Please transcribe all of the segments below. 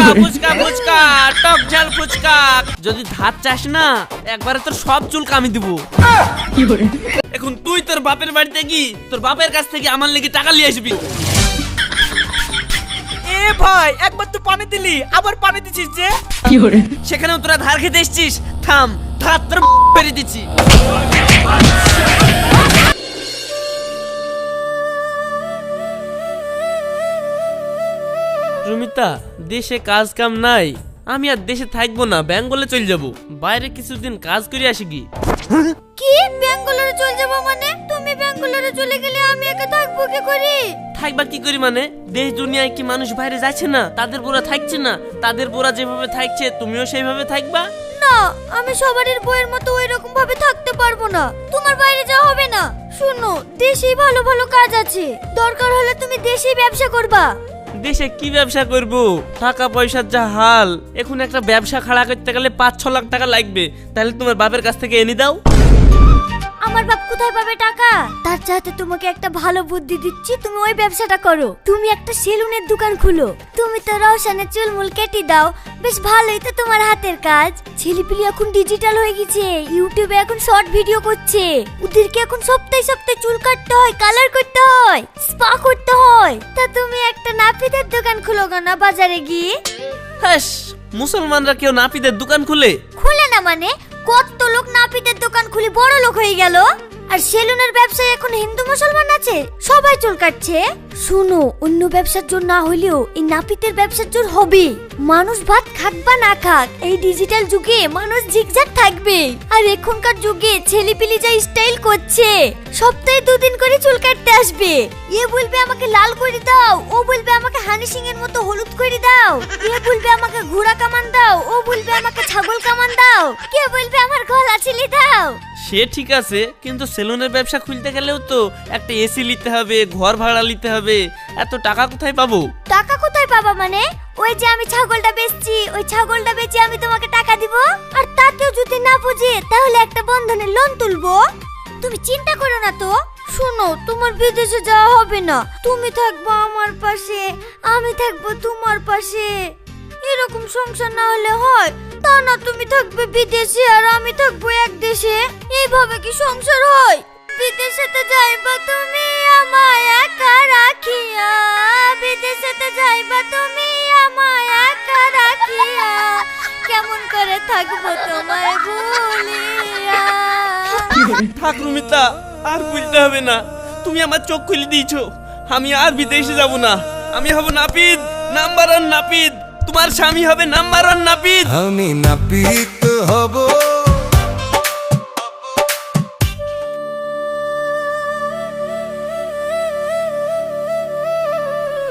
ফুচকা ফুচকা ফুচকা টক ঝাল ফুচকা। যদি ধার চাস না একবারে তোর সব চুল কামি দিব। এখন তুই তোর বাপের বাড়িতে কি তোর বাপের কাছ থেকে আমার লেগে টাকা নিয়ে আসবি। এ ভাই একবার তো পানি দিলি আবার পানি দিছিস যে। সেখানেও তোরা ধার খেতে এসছিস। থাম, ধার তোর ফেরে দিচ্ছি। রুমিতা, দেশে কাজ কাম নাই, আমি আর দেশে থাকবো না, বেঙ্গলে চলে যাব। বাইরে কিছুদিন কাজ করে আসি কি। কি ব্যাঙ্গালোরে চলে যাব মানে? তুমি ব্যাঙ্গালোরে চলে গেলে আমি একা থাকবো কি করে? থাকবা কি করি মানে? দেশ দুনিয়ায় কি মানুষ বাইরে যাচ্ছে না? তাদের বোরা থাকছে না? তাদের বোরা যেভাবে থাকছে তুমিও সেইভাবে থাকবা? না, আমি সবারই বইয়ের মতো ওই রকম ভাবে থাকতে পারবো না। তোমার বাইরে যাওয়া হবে না। শুনো, দেশেই ভালো ভালো কাজ আছে, দরকার হলে তুমি দেশেই ব্যবসা করবা। দেশে কি ব্যবসা করব? টাকা পয়সার যা হাল, এখন একটা ব্যবসা খাড়া করতে গেলে 5-6 লাখ টাকা লাগবে। তাহলে তোমার বাপের কাছ থেকে এনে দাও। আমার বাপ কোথায় পাবে টাকা? তার চাইতে তোমাকে একটা ভালো বুদ্ধি দিচ্ছি, তুমি ওই ব্যবসাটা করো। তুমি একটা সেলুনের দোকান খুলো। তুমি তো রওশনের চুলমুল কেটে দাও, বেশ ভালোই তো তোমার হাতের কাজ। ছেলেপিলি এখন ডিজিটাল হয়ে গেছে, ইউটিউবে এখন শর্ট ভিডিও করছে। ওদেরকে এখন সপ্তাহে সপ্তাহে চুল কাটতে হয়, কালার করতে হয়, স্পা করতে হয়। তা তুমি একটা নাপিতের দোকান খুলো না বাজারে গিয়ে। হাস, মুসলমানরা কেউ নাপিতের দোকান খুলে? খুলে না মানে? কত লোক নাপিতের দোকান খুলে বড় লোক হয়ে গেল। আর সেলুনের ব্যবসায় এখন হিন্দু মুসলমান আছে, সবাই চুল কাটছে। শুনো, অন্য ব্যবসার জন্য না হলেও এই নাপিতের ব্যবসার জন্য হবে। মানুষ ভাত খাক বা না খাক, এই ডিজিটাল যুগে মানুষ ঝিকঝাক থাকবে। আর এখনকার যুগে ছেলেপিলি যা স্টাইল করছে, সপ্তাহে 2 দিন করে চুল কাটতে আসবে। এ বলবে আমাকে লাল করে দাও, ও বলবে আমাকে হানি সিং এর মতো হলুদ করে দাও। এ বলবে আমাকে ঘোড়া কামান দাও, ও বলবে আমাকে ছাগল কামান দাও, কে বলবে আমার গলা ছিলি দাও। সে ঠিক আছে, কিন্তু সেলুনের ব্যবসা খুলতে গেলেও তো একটা এসি নিতে হবে, ঘর ভাড়া নিতে হবে। এত টাকা কোথায় পাবো? টাকা কোথায় পাবা মানে? ওই যে আমি ছাগলটা বেচছি, ওই ছাগলটা বেচে আমি তোমাকে টাকা দিব। আর তাতেও যদি না বুঝে তাহলে একটা বন্ধনের লোন তুলবো। তুমি চিন্তা করো না তো। শোনো, তোমার বিদেশে যাওয়া হবে না। তুমি থাকবো আমার পাশে, আমি থাকবো তোমার পাশে। এরকম সংসার না হলে হয়? তা না, তুমি থাকবে বিদেশে আর আমি থাকবো এক দেশে। এইভাবে কি সংসার হয়? বিদেশেতে যাইবা তুমি আমায় একা রাখিয়া, বিদেশেতে যাইবা তুমি আমায় একা রাখিয়া, কেমন করে থাকবো তোমায় ভুলিয়া। থাক রুমিতা, আর বলতে হবে না, তুমি আমার চোখ খুলে দিয়েছো। আমি আর বিদেশে যাব না। আমি হব নাপিত, নাম্বার 1 নাপিত। তোমার স্বামী হবে নাম্বার 1 নাপিত। আমি নাপিত হব।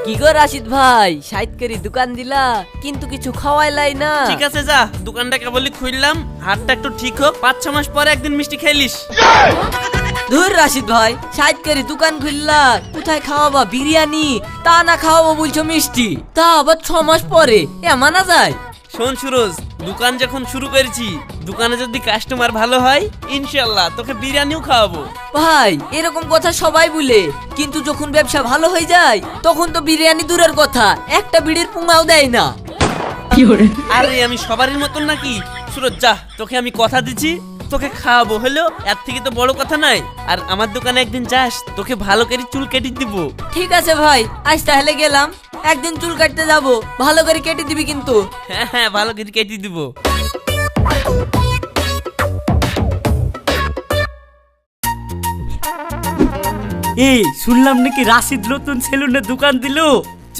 কি গো রাশিদ ভাই, সাইদকারি দোকান দিলা কিন্তু কিছু খাওয়াইলাই না। ঠিক আছে, যা, দোকানটা কেবলই খুললাম, হাতটা একটু ঠিক হোক, 5-6 মাস পরে একদিন মিষ্টি খাইলিস। ধুর রাশিদ ভাই, সাইদকারি দোকান খুললা, কোথায় খাওয়াবা বিরিয়ানি, তা না খাওয়াবো বলছো মিষ্টি, তা আবার 6 মাস পরে, এ মানা যায়? শোন সুরজ, দোকান যখন শুরু করেছি, দোকানে যদি কাস্টমার ভালো হয় ইনশাআল্লাহ তোকে বিরিয়ানিও খাওয়াবো। ভাই এরকম কথা সবাই বলে, কিন্তু যখন ব্যবসা ভালো হয়ে যায় তখন তো বিরিয়ানি দূরের কথা, একটা বিড়ির পুঙাও দেয় না। আরে আমি সবারই মতন নাকি? সুরজ যা, তোকে আমি কথা দিচ্ছি, তোকে খাওয়াবো, হলো এর থেকে তো বড় কথা নাই। আর আমার দোকানে একদিন যাস, তোকে ভালো করে চুল কেটে দিব। ঠিক আছে ভাই, আজ তাহলে গেলাম, একদিন চুল কাটতে যাব, ভালো করে কেটে দিবি কিন্তু। হ্যাঁ হ্যাঁ, ভালো করে কেটে দিব। এই শুনলাম নাকি রাশিদ নতুন সেলুনের দোকান দিল। চ,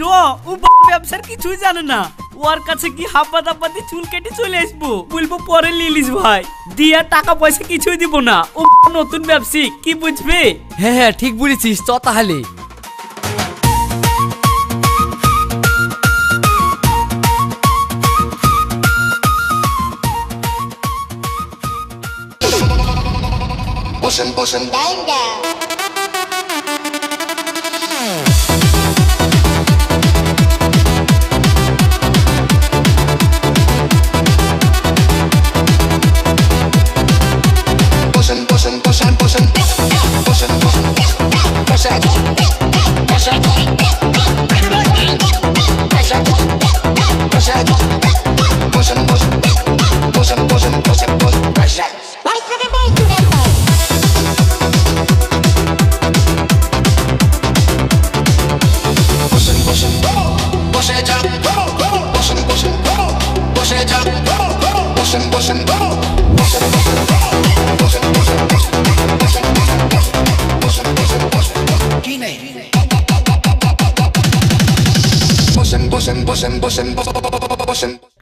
ও ব্যবসার কিছুই জানে না, ওর কাছে কি হাব্বা দাব্বা দিয়ে চুল কেটে চলে আসবো, বলবো পরে লিলিস ভাই, দিয়া টাকা পয়সা কিছুই দিব না। ও নতুন ব্যবসায়িক, কি বুঝবে? হ্যাঁ হ্যাঁ ঠিক বলেছিস, চ তাহলে। Boshen. Boshen.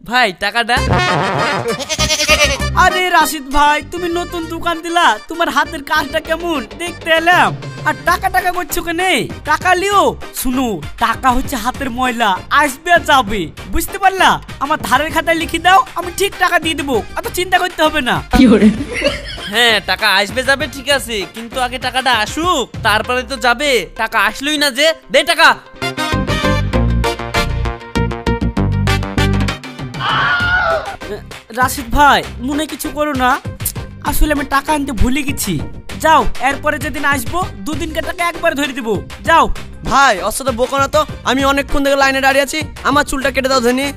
ভাই টাকাটা। আরে রাশিদ ভাই, তুমি নতুন দোকান দিলা, তোমার হাতের কাজটা কেমন দেখতে এলাম। আর টাকা টাকা করছো কেনে? টাকা লিও। শুনো, টাকা হচ্ছে হাতের ময়লা, আসবে আর যাবে, বুঝতে পারলা? আমার ধারের খাতায় লিখে দাও, আমি ঠিক টাকা দিয়ে দেবো, অত চিন্তা করতে হবে না। হ্যাঁ টাকা আসবে যাবে ঠিক আছে, কিন্তু আগে টাকাটা আসুক, তারপরে তো যাবে। টাকা আসলোই না যে, দে টাকা। রাশিদ ভাই, মনে কিছু করো না, আসলে আমি টাকা আনতে ভুলে গেছি। যাও, এরপরে যেদিন আসবো দুদিনকে টাকা একবার ধরে দিব। যাও। ভাই ওর সাথে বোকা না তো, আমি অনেকক্ষণ থেকে লাইনে দাঁড়িয়ে আছি, আমার চুলটা কেটে দাও ধনি।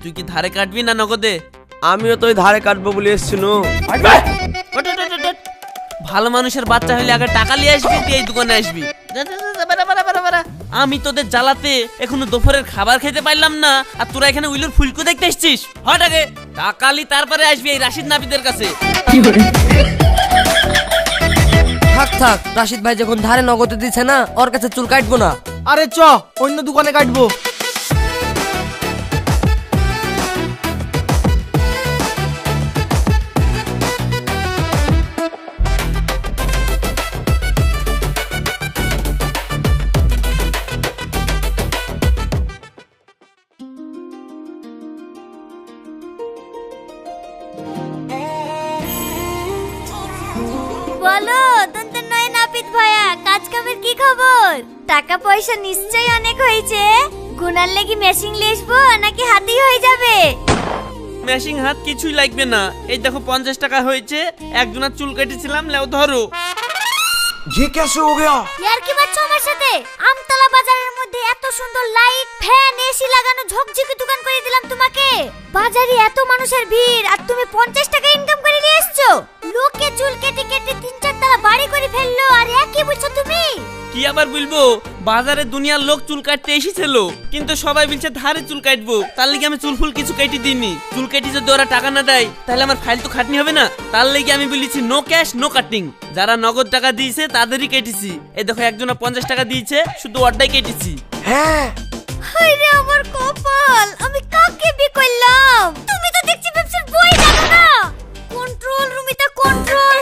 তুই কি ধারে কাটবি না নগদে? আমিও তো ওই ধারে কাটবো বলে এসেছিল। ওট, ওট, ওট, ওট, ওট। ভালো মানুষের বাচ্চা হলে আগে টাকা নিয়ে আসবি, তুই এই দোকানে আসবি। যা, যা, যা, যা, বাড়া, বাড়া, বাড়া, বাড়া। আমি তোদের জ্বালাতে এখনো দুপুরের খাবার খেতে পারলাম না, আর তোরা এখানে উইলুর ফুলকো দেখতে এসছিস। হট আগে টাকালি, তারপরে আসবি এই রাশিদ নাপিদের কাছে। থাক থাক, রাশিদ ভাই যখন ধারে নগদে দিচ্ছে না, ওর কাছে চুল কাটবো না। আরে চ অন্য দোকানে কাটবো। বলো তন্তর নয় নাপিত ভাইয়া, কাজ কামের কি খবর? টাকা পয়সা নিশ্চয়ই অনেক হয়েছে। গুনার লেগে মেশিন লেসবো নাকি হাতেই হয়ে যাবে? মেশিং হাত কিছুই লাগবে না, এই দেখো 50 টাকা হয়েছে, একজনের চুল কেটেছিলাম, লেও ধরো। ये कैसे हो गया? ইয়ার কি বাচ্চা আমার সাথে? আমতলা বাজারের মধ্যে এত সুন্দর লাইট, ফ্যান, এসি লাগানো ঝকঝকে দোকান করে দিলাম তোমাকে। বাজারে এত মানুষের ভিড়, আর তুমি 50 টাকা ইনকাম করে নিয়ে এসছো। লোকে চুল কেটে কেটে 3-4 তলা বাড়ি করে ফেললো, আর একই বলছো তুমি? কি আবার বলবো, বাজারে দুনিয়ার লোক চুল কাটতে এসেছিল, কিন্তু সবাই বলছে ধারে চুল কাটবো, তার লেগে আমি চুল ফুল কিছু কেটে দিইনি। চুল কেটে যদি ওরা টাকা না দেয় তাহলে আমার ফাইল তো খাটনি হবে না, তার লেগে আমি বলেছি নো ক্যাশ নো কাটিং। যারা নগদ টাকা দিয়েছে তাদেরই কেটেছি। এই দেখো একজনা 50 টাকা দিয়েছে, শুধু ওরটাই কেটেছি। হায়রে আমার কপাল, আমি কাকে বিয়ে করলাম? তুমি তো দেখছি ব্যবসার বই জানো না। Control Rumita control.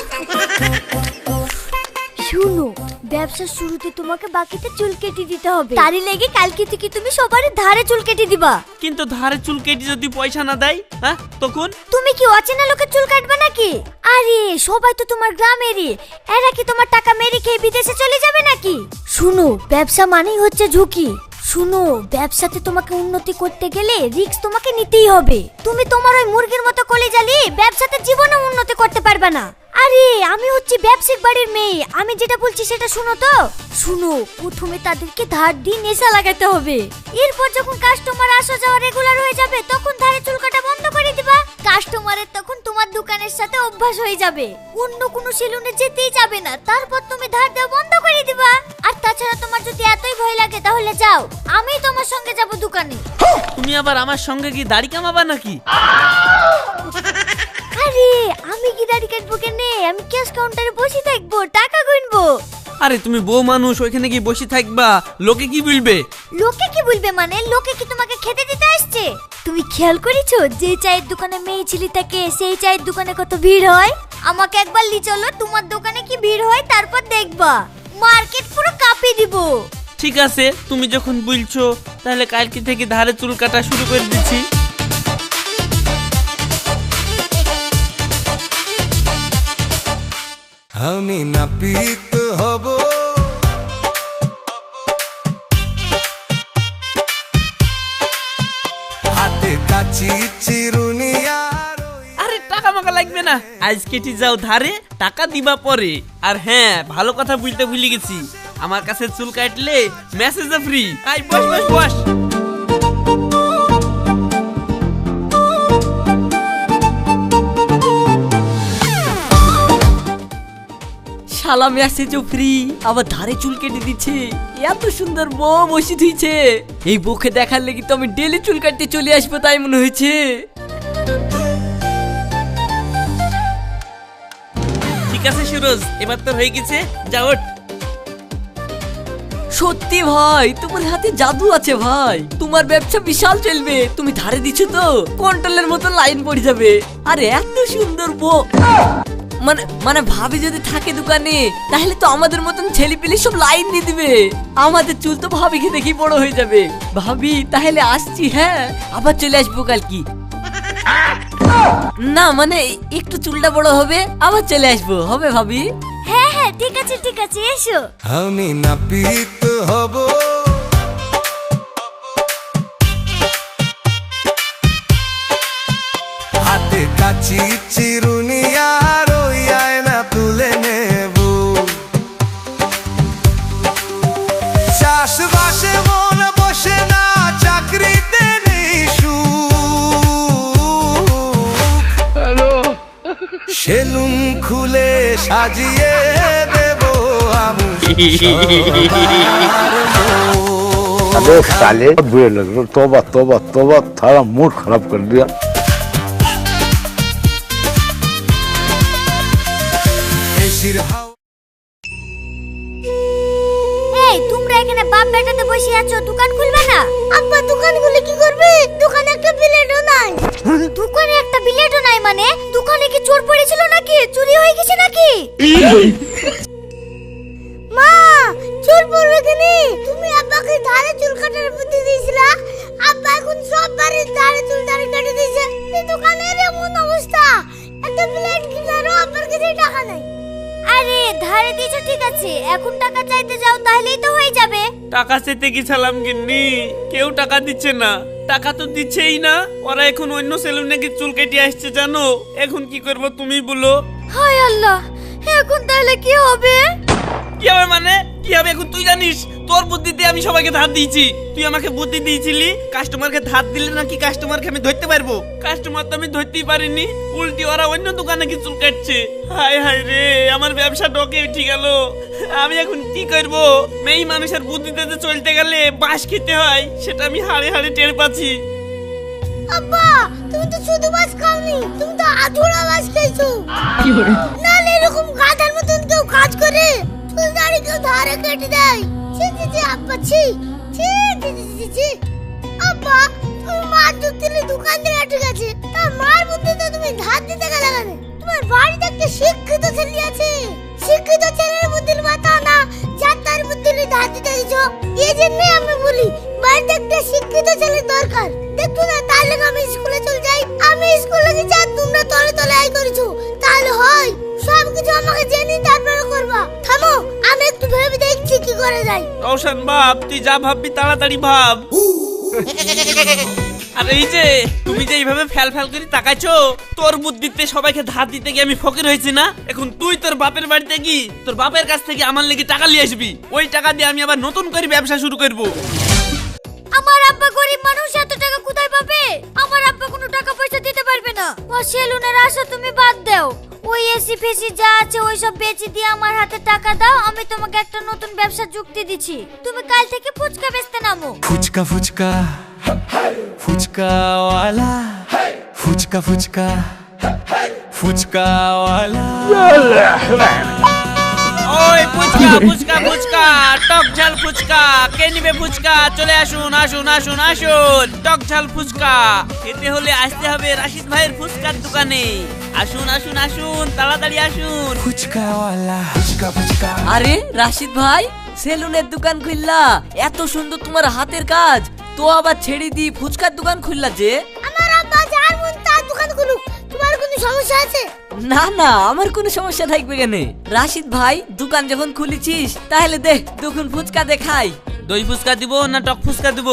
শুনো, ব্যবসার শুরুতে তোমাকে বাকিতে চুল কেটে দিতে হবে, তারই লেগে কালকে থেকে তুমি সবার ধারে চুল কেটে দিবা। কিন্তু ধারে চুল কেটে যদি পয়সা না দেয়, হ্যাঁ তখন? তুমি কি অচেনা লোকের চুল কাটবে নাকি? আরে সবাই তো তোমার গ্রামেরই, এরা কি তোমার টাকা মেরে খেয়ে বিদেশে চলে যাবে নাকি? শুনো, ব্যবসা মানেই হচ্ছে ঝুঁকি। শুনো, ব্যবসাতে তোমাকে উন্নতি করতে গেলে রিস্ক তোমাকে নিতেই হবে। তুমি তোমার ওই মুরগির মতো কলে জ্বালিয়ে ব্যবসাতে জীবনে উন্নতি করতে পারবে না। আরে আমি হচ্ছি ব্যবসায়িক বাড়ির মেয়ে, আমি যেটা বলছি সেটা শুনো তো। শুনো, প্রথমে তাদেরকে ধার দিয়ে নেশা লাগাতে হবে, এরপর যখন কাস্টমার আসা যাওয়া রেগুলার হয়ে যাবে তখন ধারে চুল কাটা বন্ধ করে দিবা। কাস্টমারের তখন তোমার দোকানের সাথে অভ্যাস হয়ে যাবে, অন্য কোনো সেলুনে যেতেই যাবে না। তারপর তুমি ধার দেওয়া বন্ধ করে দিবা। আর তাছাড়া তোমার যদি এতই ভয় লাগে তাহলে যাও, আমি তোমার সঙ্গে যাব দোকানে। তুমি আবার আমার সঙ্গে কি দাড়ি কামাবা নাকি? আরে আমি কি দাড়ি কাটবো কেনে? আমি ক্যাশ কাউন্টারে বসে থাকবো, টাকা গুনবো। আরে তুমি বউ মানুষ, ওইখানে কি বসে থাকবা? লোকে কি বলবে? লোকে কি বলবে মানে? লোকে কি তোমাকে খেতে দিতে আসছে? তুমি খেয়াল করেছো যে চায়ের দোকানে মেয়ে ছেলে থাকে সেই চায়ের দোকানে কত ভিড় হয়? আমাকে একবার লি চলো, তোমার দোকানে কি ভিড় হয়, তারপর দেখবা মার্কেট পুরো কাঁপিয়ে দিব। ঠিক আছে, তুমি যখন বলছো তাহলে কালকে থেকে ধারে চুল কাটা শুরু করে দিচ্ছি। আমি নাপিত হব, হাতে কাছি চিরুনি আর ওই আরে টাকা মাকা লাগবে না, আজ কেটে যাও ধারে, টাকা দিবা পরে। আর হ্যাঁ, ভালো কথা বলতে ভুলে গেছি, আমার কাছে চুল কাটলে মেসেজ ফ্রি। আই বস বস বস। শালা মেসেজ ফ্রি, আবার ধারে চুল কেটে দিচ্ছে। এত সুন্দর বউ বসে ধুইছে, এই বউকে দেখার লেগে তো আমি ডেলি চুল কাটতে চলে আসবো তাই মনে হয়েছে। ঠিক আছে সুরজ, এবার তোর হয়ে গেছে, যা ওঠ। সত্যি ভাই, তোমার হাতে জাদু আছে ভাই, তোমার ব্যবসা বিশাল চলবে। তুমি ধারে দিচ্ছ তো কন্ট্রোলের মতো লাইন পড়ে যাবে। আর এত সুন্দর বউ, মানে মানে ভাবি যদি থাকে দোকানে তাহলে তো আমাদের মতন ছেলে পেলে সব লাইন দিয়ে দিবে। আমাদের চুল তো ভাবিকে দেখি বড় হয়ে যাবে। ভাবি তাহলে আসছি, হ্যাঁ আবার চলে আসবো কাল কি। না মানে একটু চুলটা বড় হবে, আবার চলে আসবো, হবে ভাবি? হ্যাঁ হ্যাঁ ঠিক আছে এসো। আমি নাপিত হব, হাতে কাচি চিরুনি আর ওই আয়না তুলে নেব। চাষবাসে মন বসে না, চাকরিতে নেই সুখ। সেলুন খুলে সাজিয়ে দেব আমি अबे साले बुरे लग रहे, तौबा तौबा तौबा, थारा मूड खराब कर दिया। এসির হাওয়া এই তোমরা এখানে বাপ বেটাতে বসে আছো, দোকান খুলবে না? আব্বা দোকান খুলে কি করবে? দোকানে একটা বিলেটও নাই। দোকানে একটা বিলেটও নাই মানে দোকানে কি চোর পড়েছিল নাকি? চুরি হয়ে গেছে নাকি? মা, চোর পড়বে কেন? তুমি আব্বাকে ধারে চুল কাটার বুদ্ধি দিয়েছিলা, আব্বা এখন সব বাড়ির ধারে চুল কেটে দিয়েছে। এই দোকানের এমন অবস্থা, একটা বিলেট কিনারও আব্বার কাছে টাকা নাই। আরে ধারে দিয়েছো ঠিক আছে, এখন টাকা চাইতে যাও তাহলেই তো হয়ে যাবে। টাকা চাইতে কি সালাম গিন্নি, কেউ টাকা দিচ্ছে না। টাকা তো দিচ্ছেই না, ওরা এখন অন্য সেলুনে কি চুল কেটে আসছে জানো। এখন কি করব তুমি বলো? হায় আল্লাহ, এখন তাহলে কি হবে? কি হবে মানে কি হবে এখন তুই জানিস? তোর বুদ্ধিতে আমি সবাইকে ধার দিয়েছি, তুই আমাকে বুদ্ধি দিয়েছিলি কাস্টমারকে ধার দিলে নাকি কাস্টমারকে আমি ধরতে পারবো। কাস্টমার তো আমি ধরতেই পারিনি, উল্টি ওরা অন্য দোকানে কি চুল কাটছে। হায় হায় রে, আমার ব্যবসা ডকে উঠে গেল। আমি এখন কি করব? মেয়ে মানুষের বুদ্ধিতে চলতে গেলে বাঁশ খেতে হয়, সেটা আমি হাড়ে হাড়ে টের পাচ্ছি। আব্বা, তুমি তো শুধু বাস খাওনি, তুমি তো আধুরা বাস খাইছো। কি করে? নালে এরকম গাধার মতন কেউ কাজ করে? চুল দাড়ি কেউ ধারে কেটে দেয়? ছি ছি ছি আব্বা, ছি ছি ছি ছি ছি। আব্বা, তুমি মার দুধ দিলে দোকান থেকে ঠিক আছে, তার মার বুদ্ধিতে তুমি ধার দিতে গেলে কেন? তোমার বাড়িতে একটা শিক্ষিত ছেলে আছে, শিক্ষিত ছেলের বুদ্ধির মাথা না, যার তার বুদ্ধির ধার দিতে দিছো। এই জন্য আমি বলি বাড়িতে একটা শিক্ষিত ছেলে দরকার। দেখো না, তাহলে আমি স্কুলে চলে যাই। আমি স্কুলে গেছি আর তোমরা তলে তলে আই করেছো, তাহলে হয় সব কিছু আমাকে জেনে তারপরে করবা। থামো, আমি একটু ভেবে দেখছি কি করে যাই। রওশন বাপ, তুই যা ভাববি তাড়াতাড়ি ভাব। আর এই যে তুমি যে এইভাবে ফ্যাল ফ্যাল করে তাকাইছো, তোর বুদ্ধিতে সবাইকে ধার দিতে গিয়ে আমি ফকির হয়েছি না। এখন তুই তোর বাপের বাড়িতে কি তোর বাপের কাছ থেকে আমার লেগে টাকা নিয়ে আসবি, ওই টাকা দিয়ে আমি আবার নতুন করে ব্যবসা শুরু করব। আমার আব্বা গরিব মানুষ, এত টাকা কোথায় পাবে? আমার আব্বা কোনো টাকা পয়সা দিতে পারবে না। ও সেলুনের আশা তুমি বাদ দাও, ওই এসি ফেসি যা আছে ওই সব বেচে দিয়ে আমার হাতে টাকা দাও। আমি তোমাকে একটা নতুন ব্যবসা যুক্তি দিচ্ছি, তুমি কাল থেকে ফুচকা বেচতে নামো। ফুচকা ফুচকা ফুচকাওয়ালা, ফুচকা ফুচকা ফুচকাওয়ালা। ওই ফুচকা ফুচকা ফুচকা, টক ঝাল ফুচকা, কে নিবে ফুচকা? চলে আসুন আসুন আসুন আসুন, টক ঝাল ফুচকা খেতে হলে আসতে হবে রাশিদ ভাইয়ের ফুচকার দোকানে। আসুন আসুন আসুন, তাড়াতাড়ি আসুন। ফুচকাওয়ালা, ফুচকা ফুচকা। আরে রাশিদ ভাই, সেলুনের দোকান খুললা, এত সুন্দর তোমার হাতের কাজ, তো আবার ছেড়ে দি ফুচকার দোকান খুললা যে? আমার আব্বা যার মন তার দোকান খুলুক, তোমার কোনো সমস্যা আছে? না না, আমার কোনো সমস্যা থাকবে কেন? রাশিদ ভাই, দোকান যখন খুলেছিস তাহলে দেখ দুখন ফুচকা দেখাই। দই ফুচকা দিব না টক ফুচকা দিব?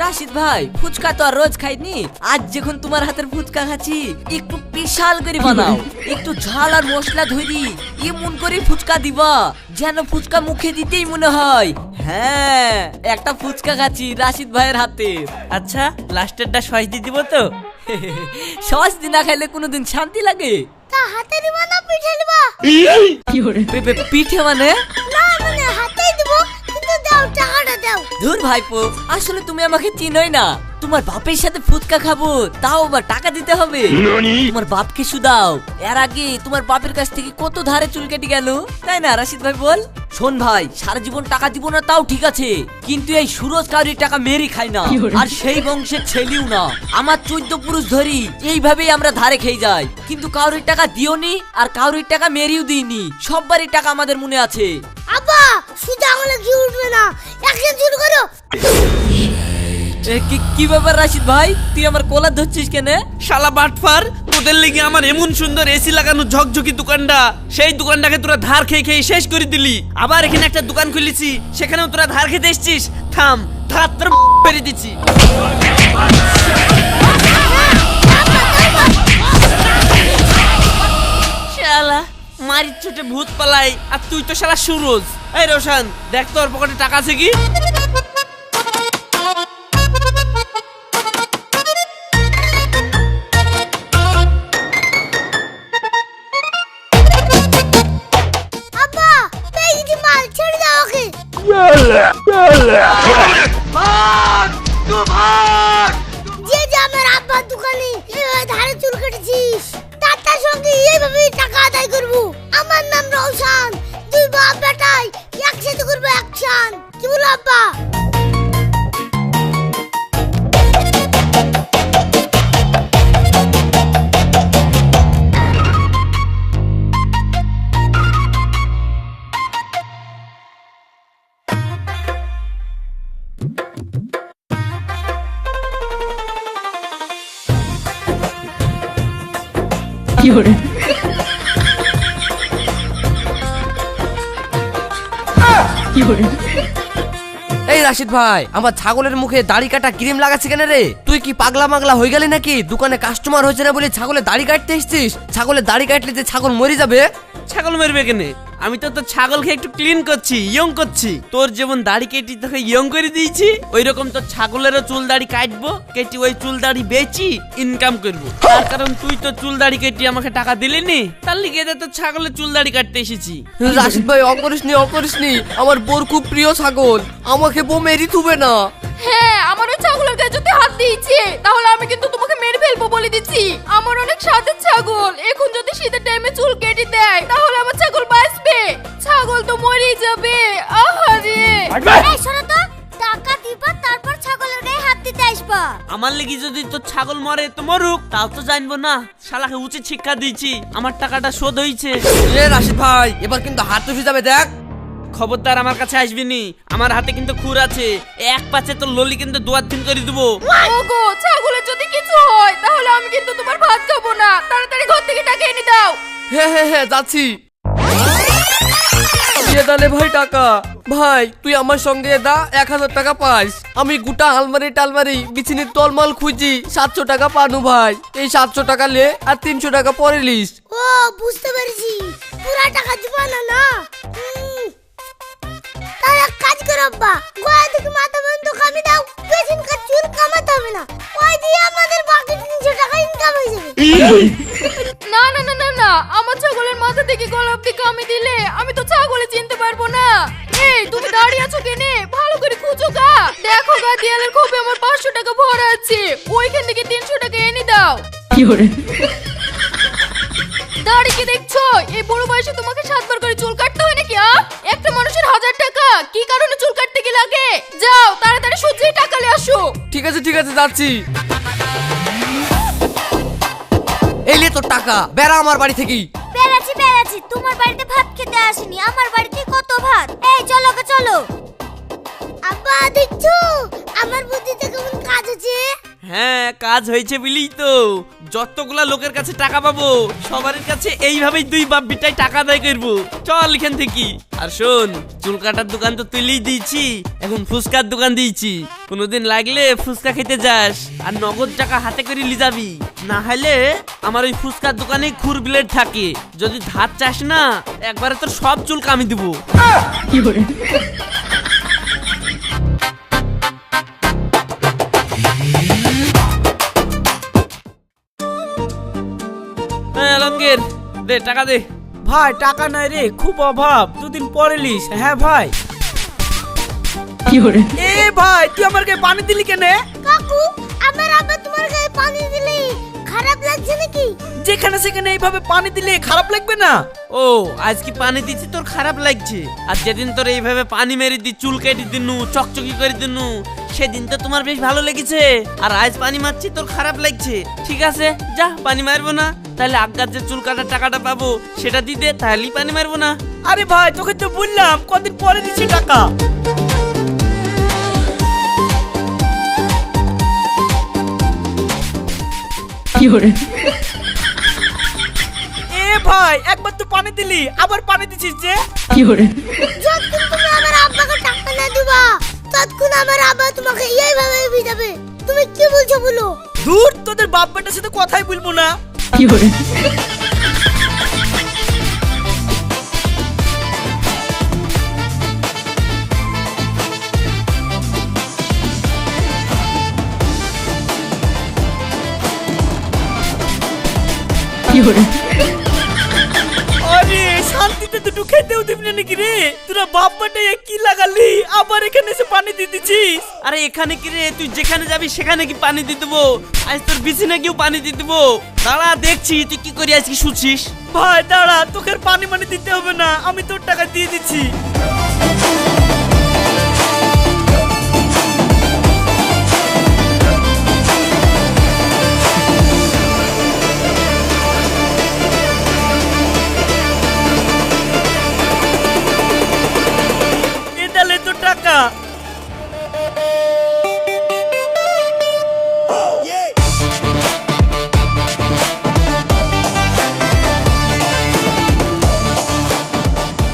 রাশিদ ভাই, ফুচকা তো আর রোজ খাইনি, আজ যখন তোমার হাতের ফুচকা খাচ্ছি একটু স্পেশাল করে বানাও, একটু ঝাল আর মশলা ধরি এমন করে ফুচকা দিবা যেন ফুচকা মুখে দিতেই মনে হয় হ্যাঁ একটা ফুচকা খাচ্ছি রাশিদ ভাইয়ের হাতে। আচ্ছা, লাস্টেরটা সস দিয়ে দিব তো? সস দিনা খাইলে কোনোদিন শান্তি লাগে? তা হাতে দিবা না পিঠে দিবা? পিঠে মানে? না মানে হাতেই দিব, কিন্তু দাও টাকাটা দাও। ধুর ভাইপো, আসলে তুমি আমাকে চিনোই না। তোমার বাপের সাথে ফুচকা খাবো, তাও আবার টাকা দিতে হবে? তোমার বাপকে শুধাও, এর আগে তোমার বাপের কাছ থেকে কত ধারে চুল কেটে গেল, তাই না রাশিদ ভাই বল? শোন ভাই, সারা জীবন টাকা দিব না তাও ঠিক আছে, কিন্তু এই সুরজ কাউরির টাকা মেরি খায় না, আর সেই বংশের ছেলেও না। আমার 14 পুরুষ ধরি এইভাবেই আমরা ধারে খেয়ে যাই, কিন্তু কাউরির টাকা দিওনি আর কাউরির টাকা মেরিও দিইনি, সববারই টাকা আমাদের মনে আছে। আব্বা শুধু আঙুলে ঘি উঠবে না, একদিন শুরু করো। কি ব্যাপার রাশিদ ভাই, তুই আমার কলার ধরছিস কেন? শালা বাটফার, তোদের লেগে আমার এমন সুন্দর এসি লাগানো ঝকঝকি দোকানটা, সেই দোকানটাকে তোরা ধার খেয়ে খেয়ে শেষ করে দিলি। আবার এখানে একটা দোকান খুলেছি, সেখানেও তোরা ধার খেতে এসছিস। থাম, ধার তোর ফেরে দিচ্ছি। শালা মারির ছোটে ভূত পালাই, আর তুই তো শালা সুরজ। এই রোশন, দেখ তোর পকেটে টাকা আছে কি? আব্বা এই যে মাল ছেড়ে দাও ওকে। যে যে আমার আব্বার দোকানে এইভাবে ধারে চুল কেটেছিস, তার সঙ্গে এইভাবে টাকা আদায় করবো। আমার নাম রওশন, দুই বাপ বেটাই একসাথে করবো অ্যাকশন। কি বলো আব্বা? এই রাশিদ ভাই, আমার ছাগলের মুখে দাড়ি কাটা ক্রিম লাগাচ্ছে কেন রে? তুই কি পাগলা মাগলা হয়ে গেলি নাকি? দোকানে কাস্টমার হয়েছে না বলে ছাগলের দাড়ি কাটতে এসেছিস? ছাগলের দাড়ি কাটলে যে ছাগল মরে যাবে। ছাগল মারবে কেন? আমি তো তোর ছাগলকে একটু ক্লিন করছি, ইয়ং করছি। তোর যেমন দাড়ি কেটে তোকে ইয়ং করে দিয়েছি, ওই রকম তোর ছাগলেরও চুল দাড়ি কাটবো, কেটে ওই চুল দাড়ি বেচি ইনকাম করবো। তার কারণ তুই তো চুল দাড়ি কেটে আমাকে টাকা দিলিনি, তার লিগে তোর ছাগলের চুল দাড়ি কাটতে এসেছি। রাশিদ ভাই অকরিসনি, আমার বোর খুব প্রিয় ছাগল, আমাকে বউ মেরি থুবে না। হ্যাঁ, আমার ওই ছাগলের গায়ে যদি হাত দিয়েছে তাহলে আমি কিন্তু তোমাকে মেরে ফেলবো বলে দিচ্ছি। আমার অনেক স্বাদের ছাগল, এখন যদি শীতের টাইমে চুল কেটে দেয় তাহলে আমার ছাগল বাঁচবে, ছাগল তো মরেই যাবে। আহারে এই শোনো তো, টাকা দিবা তারপর ছাগলের গায়ে হাত দিতে আসবা। আমার লেগে যদি তোর ছাগল মরে তো মরুক, তাও তো জানবো না। শালাকে উচিত শিক্ষা দিয়েছি, আমার টাকাটা শোধ হয়েছে। এ রাশিদ ভাই, এবার কিন্তু হাত উঠে যাবে দেখ। খবরদার আমার কাছে আসবি নি, আমার হাতে কিন্তু খুর আছে, এক পাচ্ছে তোর ললি কিন্তু দুয়ার দিন করে দেবো। ওগো, ছাগলের যদি কিছু হয় তাহলে আমি কিন্তু তোমার ভাত খাবো না, তাড়াতাড়ি ঘর থেকে টাকা এনে দাও। হ্যাঁ যাচ্ছি। দিয়ে দালে ভাই টাকা। ভাই তুই আমার সঙ্গে দা 1000 টাকা পাস, আমি গোটা আলমারি টালমারি বিছিনির তলমাল খুঁজি 700 টাকা পানু ভাই। এই 700 টাকা লে আর 300 টাকা পরে লিস। ও বুঝতে পেরেছি, পুরা টাকা দিবা না না? তাহলে এক কাজ করো আব্বা, গোয়া থেকে মাথা পর্যন্ত কামি দাও, পেছনকার চুল কামাতে হবে না, ওই দিয়ে আমাদের বাকি 300 টাকা ইনকাম হয়ে যাবে। না না না না না, আমার ছাগলের মাথা থেকে গলা অব্দি কামি দিলে আমি তো ছাগলে চিনতে পারবো না। এই তুমি দাঁড়িয়ে আছো কেনে? ভালো করে খুঁজো গা, দেখো গা দেয়ালের খোপে আমার 500 টাকা ভরা আছে, ওইখান থেকে 300 টাকা এনে দাও। দাঁড়িয়ে দেখছো? এই বড় বয়সে তোমাকে 7 বার করে চুল কাটতে হয় নাকি? একটা মানুষের 1000 টাকা কি কারণে চুল কাটতে কি লাগে? যাও তাড়াতাড়ি সুজিয়ে টাকা নিয়ে আসো। ঠিক আছে যাচ্ছি। এই লে তোর টাকা, বেড়া আমার বাড়ি থেকে। বেড়াচ্ছি, তোমার বাড়িতে ভাত খেতে আসিনি, আমার বাড়িতে কত ভাত। এই চলো গে চলো। আব্বা দেখছো আমার বুদ্ধিতে কেমন কাজ হচ্ছে? হ্যাঁ, কাজ হয়েছে বলেই তো যতগুলা লোকের কাছে টাকা পাবো সবার কাছে এইভাবেই দুই বাপ বিটাই টাকা আদায় করবো। চল এখান থেকে। আর শোন, চুল কাটার দোকান তো তুলেই দিয়েছি, এখন ফুচকার দোকান দিয়েছি, কোনোদিন লাগলে ফুচকা খেতে যাস আর নগদ টাকা হাতে করে লি যাবি। না হলে আমার ওই ফুচকার দোকানে খুর ব্লেড থাকে, যদি ধার চাস না একবারে তোর সব চুল কামি দেবো। আলমগীর, দে টাকা দে। ভাই টাকা নাই রে, খুব অভাব, দুদিন পরে লিস। হ্যাঁ ভাই। এ ভাই তুই আমার গায়ে পানি দিলি কেনে? কাকু, আমার আব্বা তোমার গায়ে পানি দিলে খারাপ লাগছে নাকি? যেখানে সেখানে এইভাবে পানি দিলে খারাপ লাগবে না? ও আজ কি পানি দিচ্ছি তোর খারাপ লাগছে? আর যেদিন তোর এইভাবে পানি মেরে দি, চুল কেটে দিনু, চকচকি করে দিনু, সেদিন তো তোমার বেশ ভালো লেগেছে। আর আজ পানি মারছি তোর খারাপ লাগছে। ঠিক আছে যা, পানি মারবো না। তাহলে আগার যে চুল কাটার টাকাটা পাবো সেটা দিয়ে দে, তাহলেই পানি মারবো না। আরে ভাই তোকে তো বললাম কদিন পরে দিচ্ছি টাকা। এ ভাই একবার তো পানি দিলি, আবার পানি দিছিস যে? যতক্ষণ তুমি আমার আব্বাকে টাকা না দিবা ততক্ষণ আমার আব্বা তোমাকে এইভাবে ভিজাবে। তুমি কি বলছো বলো? দূর, তোদের বাপ বেটার সাথে কথাই বলবো না। আরে শান্তিতে দুটো খেতেও দিবি না নাকি রে? তোরা বাপ বেটা কি লাগালি, আবার এখানে এসে পানি দিয়ে দিছিস? আরে এখানে কি রে, তুই যেখানে যাবি সেখানে কি পানি দিয়ে দেবো? আজ তোর বিছানা গিয়েও পানি দিয়ে দেবো। দাঁড়া দেখছি তুই কি করি আজকে শুচ্ছিস। ভাই দাঁড়া, তোকে আর পানি মানি দিতে হবে না, আমি তোর টাকা দিয়ে দিচ্ছি। এ তাহলে তোর টাকা।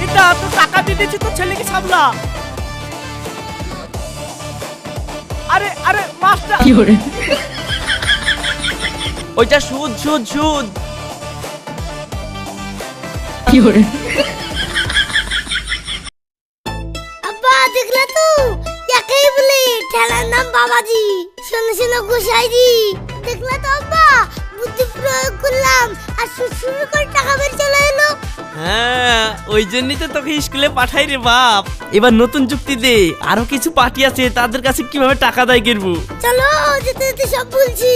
এটা তো টাকা দিয়ে দিচ্ছি, তোর ছেলেকে সামলা। আরে আরে মাস্টার। ওইটা সুদ সুদ সুদ। আব্বা দেখলে তো, একাই বলে ঠেলার নাম বাবাজি, শোনো শোনো গোসাইজি। দেখলে তো আব্বা, বুদ্ধি প্রয়োগ করলাম আর শুরু করে টাকা বের চলে এলো। হ্যাঁ ওই জন্যই তো তোকে স্কুলে পাঠাই রে বাপ। এবার নতুন যুক্তি দে, আরো কিছু পার্টি আছে, তাদের কাছে কিভাবে টাকা দায় করবো। চলো যেতে যেতে সব বলছি।